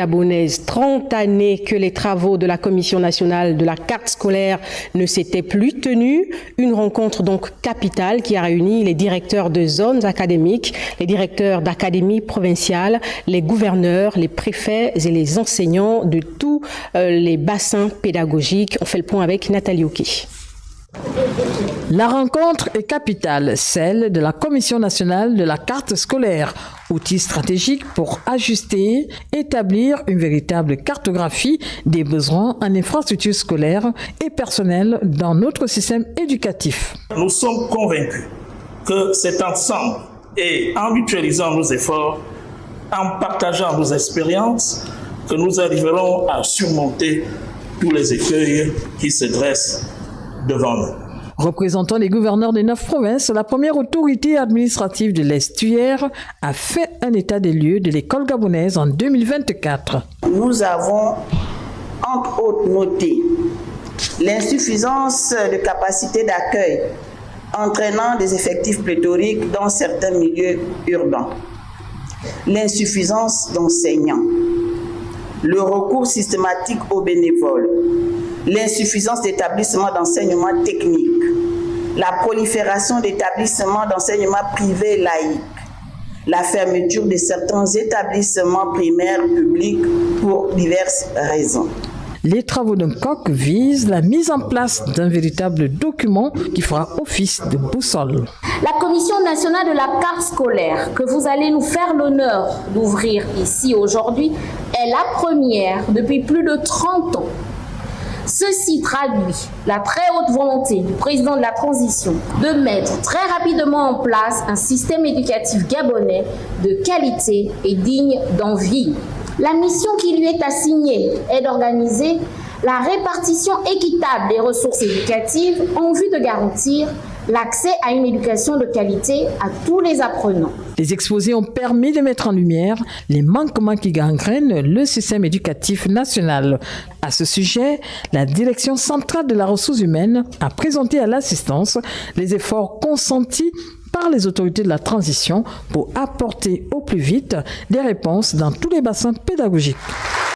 Gabonaise, 30 années que les travaux de la Commission nationale de la carte scolaire ne s'étaient plus tenus. Une rencontre donc capitale qui a réuni les directeurs de zones académiques, les directeurs d'académies provinciales, les gouverneurs, les préfets et les enseignants de tous les bassins pédagogiques. On fait le point avec Nathalie Oki. La rencontre est capitale, celle de la Commission nationale de la carte scolaire, outil stratégique pour ajuster, établir une véritable cartographie des besoins en infrastructures scolaires et personnelles dans notre système éducatif. Nous sommes convaincus que c'est ensemble et en mutualisant nos efforts, en partageant nos expériences, que nous arriverons à surmonter tous les écueils qui se dressent devant nous. Représentant les gouverneurs des 9 provinces, la première autorité administrative de l'estuaire a fait un état des lieux de l'école gabonaise en 2024. Nous avons, entre autres, noté l'insuffisance de capacité d'accueil entraînant des effectifs pléthoriques dans certains milieux urbains, l'insuffisance d'enseignants, le recours systématique aux bénévoles, l'insuffisance d'établissements d'enseignement technique, la prolifération d'établissements d'enseignement privés laïques, la fermeture de certains établissements primaires publics pour diverses raisons. Les travaux d'un COC visent la mise en place d'un véritable document qui fera office de boussole. La Commission nationale de la carte scolaire, que vous allez nous faire l'honneur d'ouvrir ici aujourd'hui, est la première depuis plus de 30 ans. Ceci traduit la très haute volonté du président de la transition de mettre très rapidement en place un système éducatif gabonais de qualité et digne d'envie. La mission qui lui est assignée est d'organiser la répartition équitable des ressources éducatives en vue de garantir l'accès à une éducation de qualité à tous les apprenants. Les exposés ont permis de mettre en lumière les manquements qui gangrènent le système éducatif national. À ce sujet, la Direction centrale de la ressource humaine a présenté à l'assistance les efforts consentis par les autorités de la transition pour apporter au plus vite des réponses dans tous les bassins pédagogiques.